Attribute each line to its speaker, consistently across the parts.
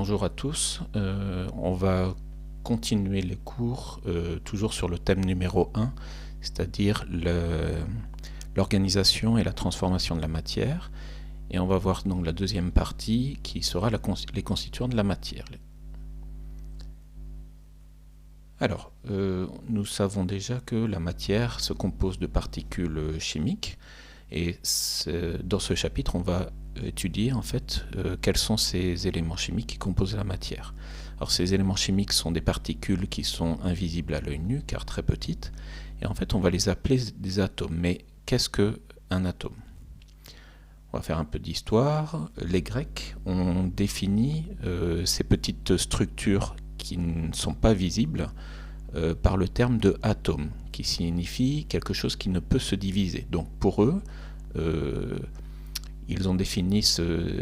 Speaker 1: Bonjour à tous, on va continuer les cours toujours sur le thème numéro 1, c'est-à-dire l'organisation et la transformation de la matière. Et on va voir donc la deuxième partie qui sera les constituants de la matière. Alors, nous savons déjà que la matière se compose de particules chimiques et dans ce chapitre on va étudier en fait quels sont ces éléments chimiques qui composent la matière. Alors ces éléments chimiques sont des particules qui sont invisibles à l'œil nu car très petites et en fait on va les appeler des atomes. Mais qu'est-ce qu'un atome? On va faire un peu d'histoire. Les Grecs ont défini ces petites structures qui ne sont pas visibles par le terme de atome, qui signifie quelque chose qui ne peut se diviser. Donc pour eux, ils ont défini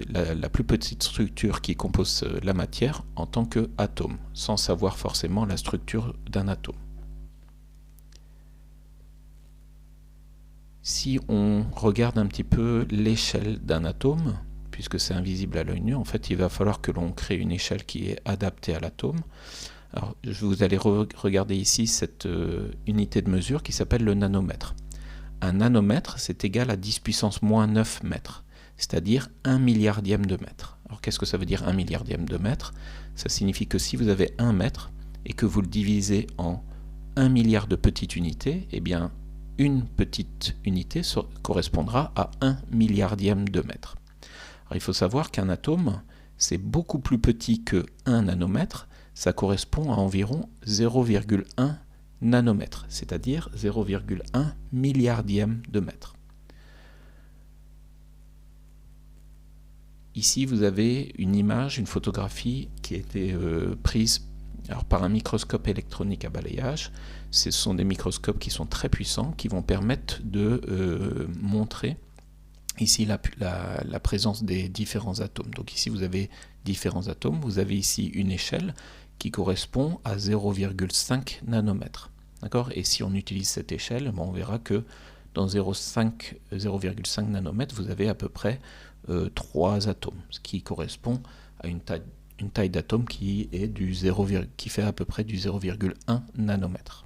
Speaker 1: la plus petite structure qui compose la matière en tant qu'atome, sans savoir forcément la structure d'un atome. Si on regarde un petit peu l'échelle d'un atome, puisque c'est invisible à l'œil nu, en fait il va falloir que l'on crée une échelle qui est adaptée à l'atome. Alors, vous allez regarder ici cette unité de mesure qui s'appelle le nanomètre. Un nanomètre, c'est égal à 10 puissance moins 9 mètres, c'est-à-dire 1 milliardième de mètre. Alors, qu'est-ce que ça veut dire 1 milliardième de mètre? Ça signifie que si vous avez 1 mètre et que vous le divisez en 1 milliard de petites unités, eh bien, une petite unité correspondra à 1 milliardième de mètre. Alors, il faut savoir qu'un atome, c'est beaucoup plus petit que 1 nanomètre. Ça correspond à environ 0,1 nanomètre, c'est-à-dire 0,1 milliardième de mètre. Ici, vous avez une image, une photographie qui a été prise par un microscope électronique à balayage. Ce sont des microscopes qui sont très puissants, qui vont permettre de montrer ici la présence des différents atomes. Donc ici, vous avez différents atomes. Vous avez ici une échelle qui correspond à 0,5 nanomètres. D'accord? Et si on utilise cette échelle, on verra que dans 0,5 nanomètres, vous avez à peu près 3 atomes, ce qui correspond à une taille d'atome qui fait à peu près du 0,1 nanomètre.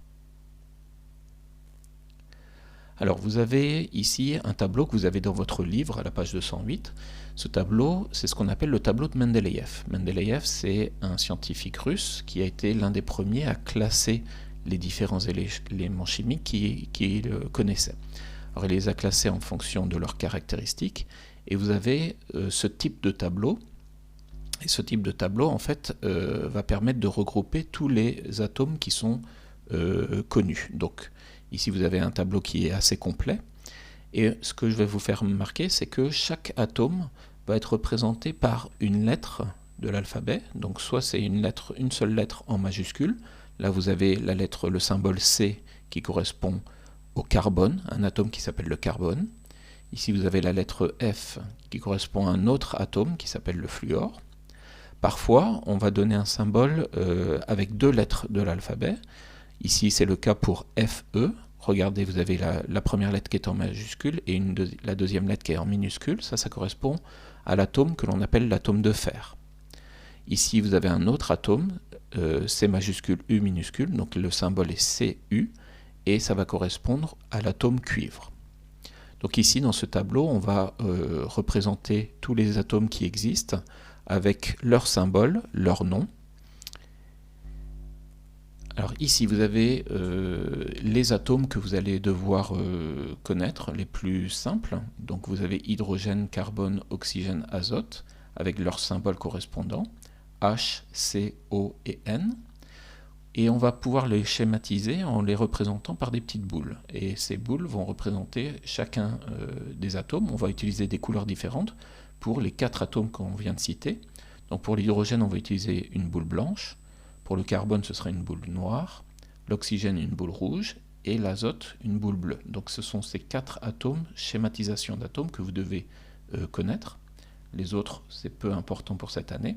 Speaker 1: Alors vous avez ici un tableau que vous avez dans votre livre à la page 208. Ce tableau, c'est ce qu'on appelle le tableau de Mendeleïev. Mendeleïev, c'est un scientifique russe qui a été l'un des premiers à classer les différents éléments chimiques qu'il connaissait. Alors il les a classés en fonction de leurs caractéristiques et vous avez ce type de tableau. Et ce type de tableau, en fait, va permettre de regrouper tous les atomes qui sont connus. Donc, ici, vous avez un tableau qui est assez complet. Et ce que je vais vous faire remarquer, c'est que chaque atome va être représenté par une lettre de l'alphabet. Donc, soit c'est une seule lettre en majuscule. Là, vous avez le symbole C qui correspond au carbone, un atome qui s'appelle le carbone. Ici, vous avez la lettre F qui correspond à un autre atome qui s'appelle le fluor. Parfois, on va donner un symbole avec 2 lettres de l'alphabet. Ici, c'est le cas pour FE. Regardez, vous avez la première lettre qui est en majuscule et la deuxième lettre qui est en minuscule. Ça correspond à l'atome que l'on appelle l'atome de fer. Ici, vous avez un autre atome, C majuscule, U minuscule. Donc, le symbole est Cu et ça va correspondre à l'atome cuivre. Donc ici, dans ce tableau, on va représenter tous les atomes qui existent avec leur symbole, leur nom. Alors ici, vous avez les atomes que vous allez devoir connaître, les plus simples. Donc vous avez hydrogène, carbone, oxygène, azote, avec leurs symboles correspondants, H, C, O et N. Et on va pouvoir les schématiser en les représentant par des petites boules. Et ces boules vont représenter chacun des atomes. On va utiliser des couleurs différentes pour les 4 atomes qu'on vient de citer. Donc pour l'hydrogène, on va utiliser une boule blanche. Pour le carbone, ce sera une boule noire. L'oxygène, une boule rouge. Et l'azote, une boule bleue. Donc ce sont ces 4 atomes, schématisation d'atomes, que vous devez connaître. Les autres, c'est peu important pour cette année.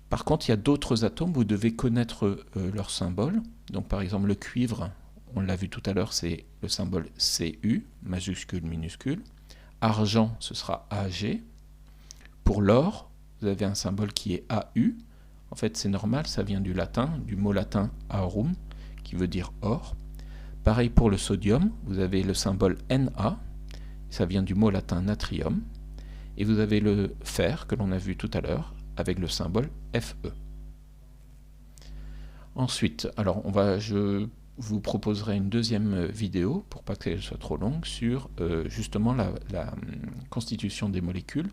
Speaker 1: Par contre, il y a d'autres atomes, vous devez connaître leur symbole. Donc par exemple, le cuivre, on l'a vu tout à l'heure, c'est le symbole Cu, majuscule, minuscule. Argent, ce sera Ag. Pour l'or, vous avez un symbole qui est AU. En fait, c'est normal, ça vient du latin, du mot latin aurum, qui veut dire or. Pareil pour le sodium, vous avez le symbole Na, ça vient du mot latin natrium. Et vous avez le fer, que l'on a vu tout à l'heure, avec le symbole Fe. Ensuite, alors je vous proposerai une deuxième vidéo, pour pas qu'elle soit trop longue, sur justement la constitution des molécules,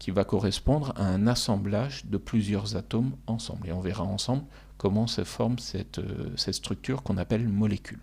Speaker 1: qui va correspondre à un assemblage de plusieurs atomes ensemble. Et on verra ensemble comment se forme cette structure qu'on appelle molécule.